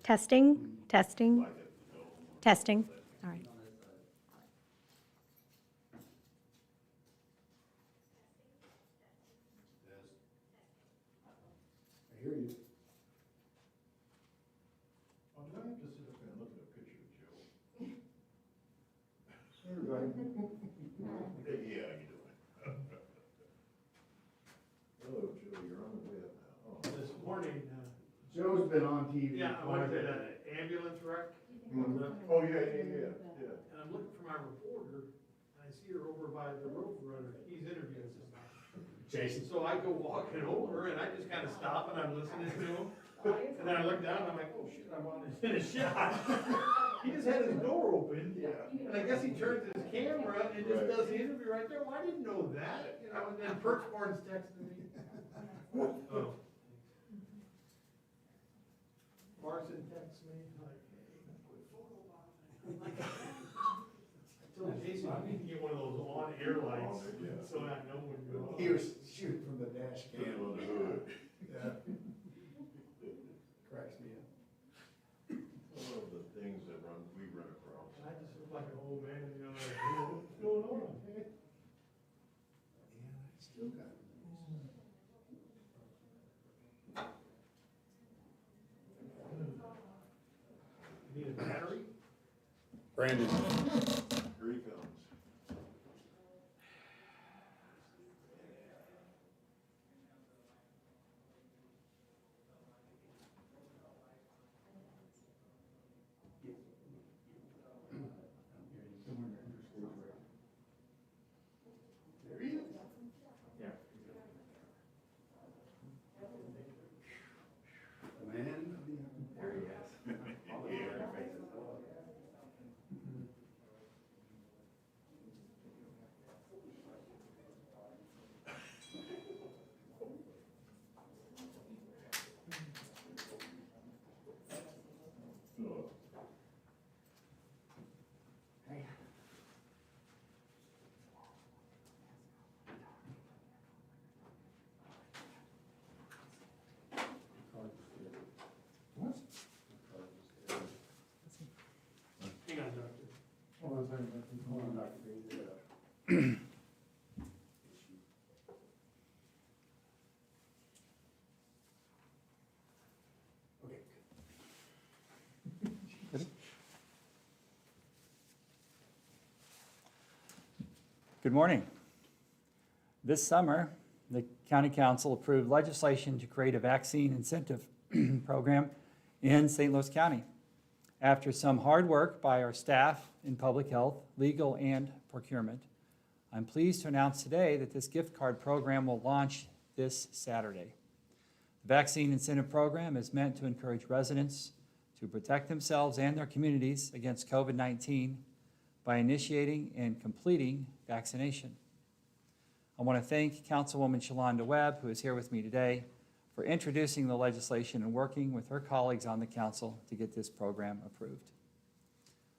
Testing, testing, testing. All right. I hear you. Oh, do I have to sit up there and look at a picture of Joe? Everybody. Hey, yeah, how you doing? Hello, Joe, you're on the web now. Oh. This morning, Joe's been on TV. yeah, I went to an ambulance wreck, Mhm. Oh, yeah. and I'm looking for my reporter, and I see her over by the road runner, he's interviewing somebody. Jason. So I go walking over, and I just kind of stop and I'm listening to him, and then I look down, and I'm like, oh shit, I'm on in a shot. He just had his door open, Yeah. and I guess he turns his camera and just Right. does the interview right there, well, I didn't know that, you know, and then Perchborn's texting me. Oh. Marson texts me, like, hey, quit photobombing. I told Jason, I need to get one of those on-air lights, Yeah. so I know when you're on. He was shooting from the dash Get cam. on the hood. Yeah. Cracks me up. Some of the things that we run across. And I just look like an old man, you know, like, hey, what's going on? Yeah, I still got it. You need a battery? Brandon. Here he comes. There he is. Yeah. Man of the hour. There he is. All the Yeah. faces. Oh. Hey. What? Hang on, doctor. Hold on a second. Hold on, Dr. Green. Okay. Good morning. This summer, the County Council approved legislation to create a vaccine incentive program in St. Louis County. After some hard work by our staff in public health, legal, and procurement, I'm pleased to announce today that this gift card program will launch this Saturday. The vaccine incentive program is meant to encourage residents to protect themselves and their communities against COVID-19 by initiating and completing vaccination. I want to thank Councilwoman Shalonda Webb, who is here with me today, for introducing the legislation and working with her colleagues on the council to get this program approved.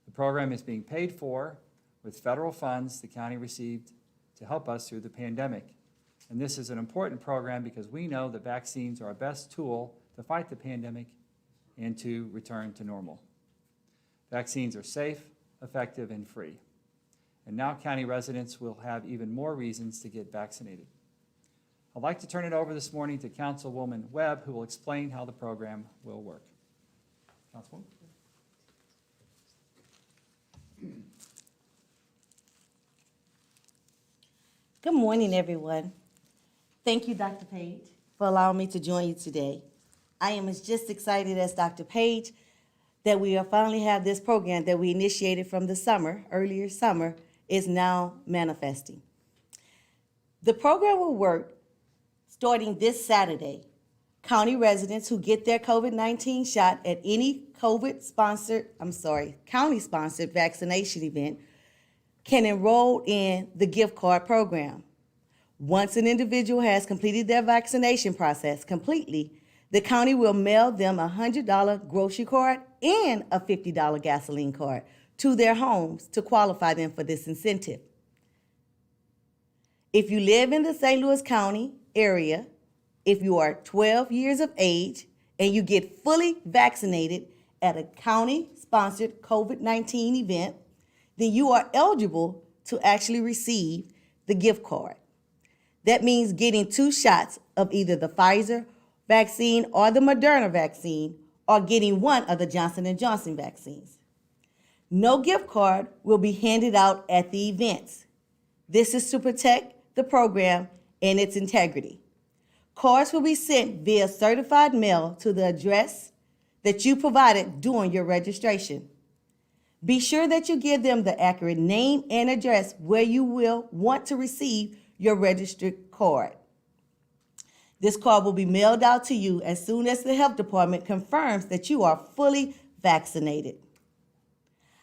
The program is being paid for with federal funds the county received to help us through the pandemic. And this is an important program because we know that vaccines are our best tool to fight the pandemic and to return to normal. Vaccines are safe, effective, and free. And now county residents will have even more reasons to get vaccinated. I'd like to turn it over this morning to Councilwoman Webb, who will explain how the program will work. Councilwoman? Good morning, everyone. Thank you, Dr. Page, for allowing me to join you today. I am as just excited as Dr. Page that we finally have this program that we initiated from the summer, earlier summer, is now manifesting. The program will work starting this Saturday. County residents who get their COVID-19 shot at any county-sponsored vaccination event can enroll in the gift card program. Once an individual has completed their vaccination process completely, the county will mail them a $100 grocery card and a $50 gasoline card to their homes to qualify them for this incentive. If you live in the St. Louis County area, if you are 12 years of age and you get fully vaccinated at a county-sponsored COVID-19 event, then you are eligible to actually receive the gift card. That means getting 2 shots of either the Pfizer vaccine or the Moderna vaccine, or getting one of the Johnson & Johnson vaccines. No gift card will be handed out at the events. This is to protect the program and its integrity. Cards will be sent via certified mail to the address that you provided during your registration. Be sure that you give them the accurate name and address where you will want to receive your registered card. This card will be mailed out to you as soon as the health department confirms that you are fully vaccinated.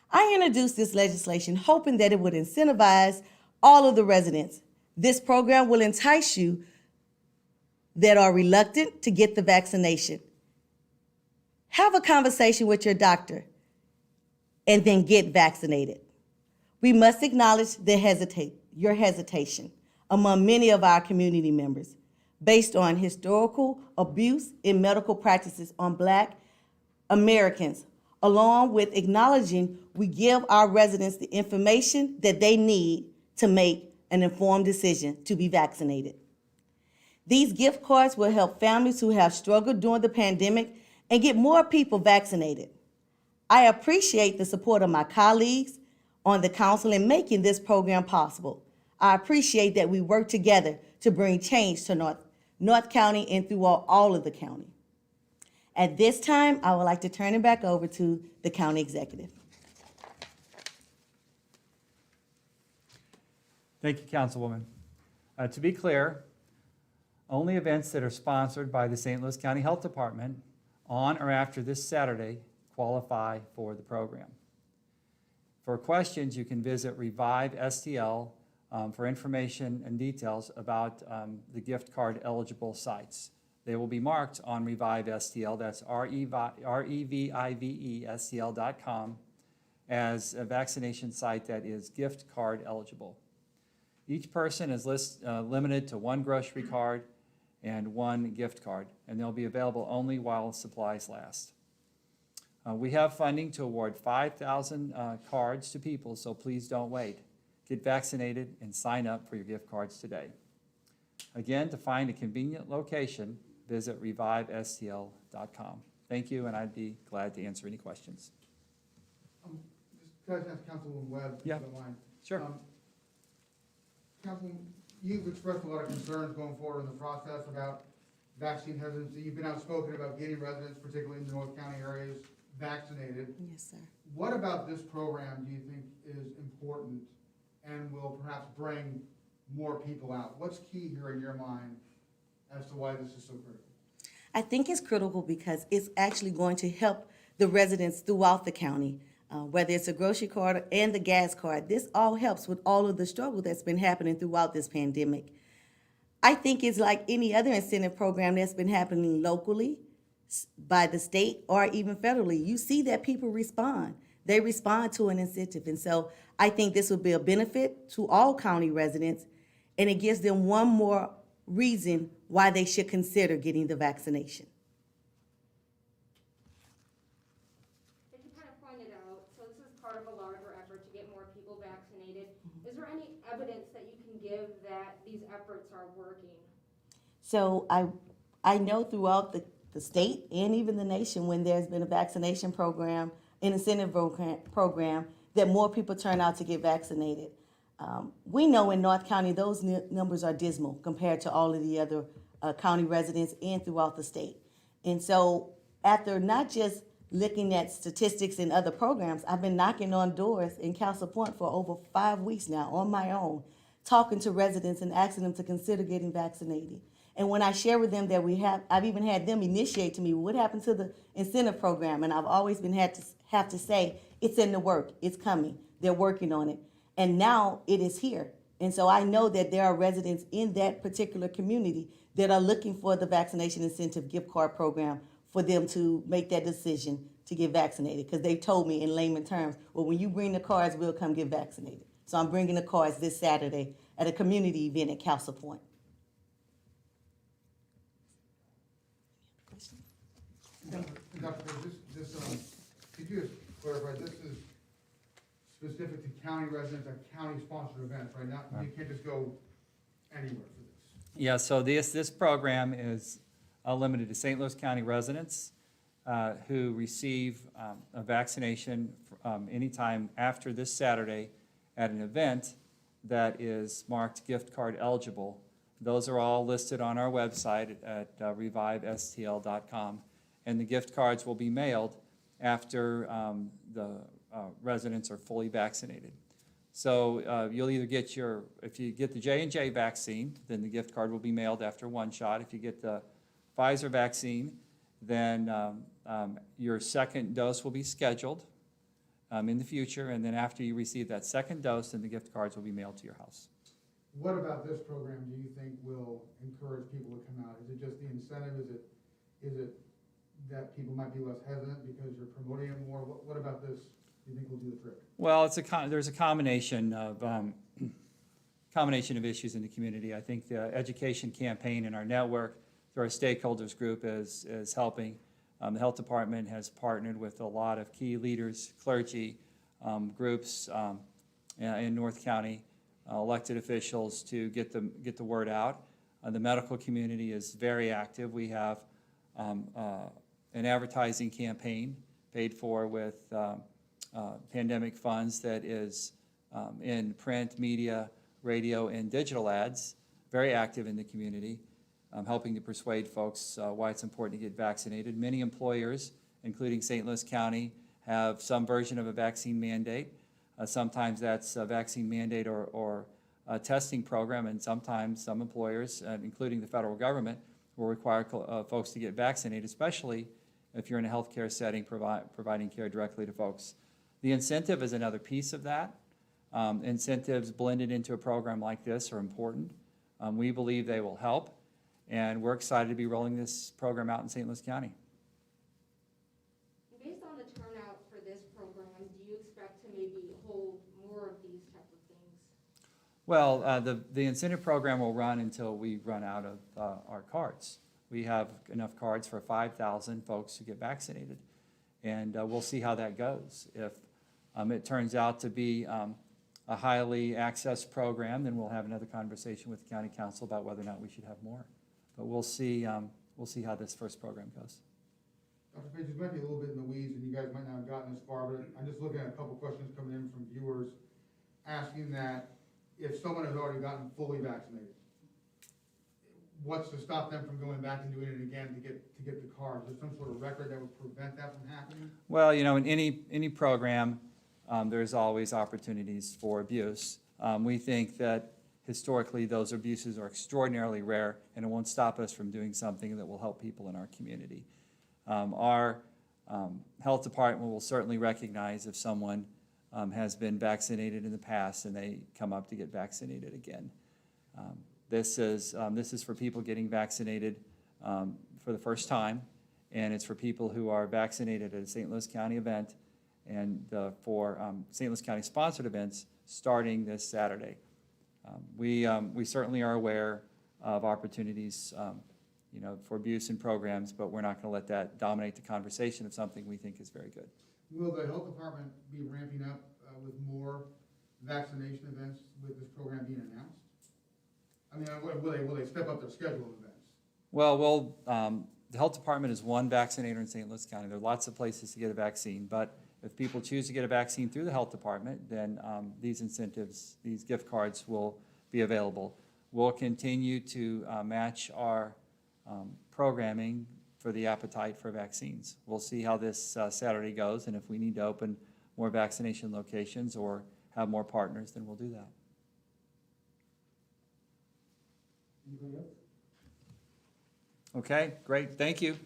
I introduced this legislation hoping that it would incentivize all of the residents. This program will entice you that are reluctant to get the vaccination. Have a conversation with your doctor and then get vaccinated. We must acknowledge your hesitation among many of our community members based on historical abuse in medical practices on Black Americans, along with acknowledging we give our residents the information that they need to make an informed decision to be vaccinated. These gift cards will help families who have struggled during the pandemic and get more people vaccinated. I appreciate the support of my colleagues on the council in making this program possible. I appreciate that we work together to bring change to North County and throughout all of the county. At this time, I would like to turn it back over to the county executive. Thank you, Councilwoman. To be clear, only events that are sponsored by the St. Louis County Health Department on or after this Saturday qualify for the program. For questions, you can visit Revive STL for information and details about the gift card eligible sites. They will be marked on Revive STL, that's REVIVE-STL.com, as a vaccination site that is gift card eligible. Each person is limited to 1 grocery card and 1 gift card, and they'll be available only while supplies last. We have funding to award 5,000 cards to people, so please don't wait. Get vaccinated and sign up for your gift cards today. Again, to find a convenient location, visit revivestl.com. Thank you, and I'd be glad to answer any questions. Just can I ask Councilwoman Webb, if Yeah. you don't mind? Sure. Councilwoman, you've expressed a lot of concerns going forward in the process about vaccine hesitancy. You've been outspoken about getting residents, particularly in the North County areas, vaccinated. Yes, sir. What about this program do you think is important and will perhaps bring more people out? What's key here in your mind as to why this is so critical? I think it's critical because it's actually going to help the residents throughout the county, whether it's a grocery card and the gas card. This all helps with all of the struggle that's been happening throughout this pandemic. I think it's like any other incentive program that's been happening locally, by the state, or even federally. You see that people respond. They respond to an incentive. And so I think this will be a benefit to all county residents, and it gives them one more reason why they should consider getting the vaccination. As you kind of pointed out, so this is part of a larger effort to get more people vaccinated. Is there any evidence that you can give that these efforts are working? So I know throughout the state and even the nation, when there's been a vaccination program, an incentive program, that more people turn out to get vaccinated. We know in North County those numbers are dismal compared to all of the other county residents and throughout the state. And so after not just looking at statistics and other programs, I've been knocking on doors in Castle Point for over 5 weeks now on my own, talking to residents and asking them to consider getting vaccinated. And when I share with them that I've even had them initiate to me, what happened to the incentive program? And I've always been have to say, it's in the work, it's coming, they're working on it. And now it is here. And so I know that there are residents in that particular community that are looking for the vaccination incentive gift card program for them to make that decision to get vaccinated. Because they told me in layman terms, well, when you bring the cards, we'll come get vaccinated. So I'm bringing the cards this Saturday at a community event at Castle Point. Dr. Page, could you just clarify, this is specific to county residents, a county-sponsored event, right? Now, you can't just go anywhere for this. Yeah, so this program is limited to St. Louis County residents who receive a vaccination anytime after this Saturday at an event that is marked gift card eligible. Those are all listed on our website at revivestl.com. And the gift cards will be mailed after the residents are fully vaccinated. So you'll either get if you get the J&J vaccine, then the gift card will be mailed after one shot. If you get the Pfizer vaccine, then your second dose will be scheduled in the future, and then after you receive that second dose, then the gift cards will be mailed to your house. What about this program do you think will encourage people to come out? Is it just the incentive? Is it that people might be less hesitant because you're promoting it more? What about this do you think will do the trick? Well, there's a combination of issues in the community. I think the education campaign in our network through our stakeholders group is helping. The health department has partnered with a lot of key leaders, clergy, groups in North County, elected officials to get the word out. The medical community is very active. We have an advertising campaign paid for with pandemic funds that is in print, media, radio, and digital ads, very active in the community, helping to persuade folks why it's important to get vaccinated. Many employers, including St. Louis County, have some version of a vaccine mandate. Sometimes that's a vaccine mandate or a testing program, and sometimes some employers, including the federal government, will require folks to get vaccinated, especially if you're in a healthcare setting providing care directly to folks. The incentive is another piece of that. Incentives blended into a program like this are important. We believe they will help, and we're excited to be rolling this program out in St. Louis County. Based on the turnout for this program, do you expect to maybe hold more of these type of things? Well, the incentive program will run until we run out of our cards. We have enough cards for 5,000 folks to get vaccinated, and we'll see how that goes. If it turns out to be a highly accessed program, then we'll have another conversation with the county council about whether or not we should have more. But we'll see how this first program goes. Dr. Page, this might be a little bit in the weeds, and you guys might not have gotten this far, but I'm just looking at a couple questions coming in from viewers asking that if someone has already gotten fully vaccinated, what's to stop them from going back and doing it again to get the card? Is there some sort of record that would prevent that from happening? Well, you know, in any program, there's always opportunities for abuse. We think that historically those abuses are extraordinarily rare, and it won't stop us from doing something that will help people in our community. Our health department will certainly recognize if someone has been vaccinated in the past and they come up to get vaccinated again. This is for people getting vaccinated for the first time, and it's for people who are vaccinated at a St. Louis County event and for St. Louis County sponsored events starting this Saturday. We certainly are aware of opportunities for abuse in programs, but we're not going to let that dominate the conversation of something we think is very good. Will the health department be ramping up with more vaccination events with this program being announced? I mean, will they step up their schedule of events? Well, the health department is one vaccinator in St. Louis County. There are lots of places to get a vaccine, but if people choose to get a vaccine through the health department, then these incentives, these gift cards will be available. We'll continue to match our programming for the appetite for vaccines. We'll see how this Saturday goes, and if we need to open more vaccination locations or have more partners, then we'll do that. Anybody else? Okay, great, thank you.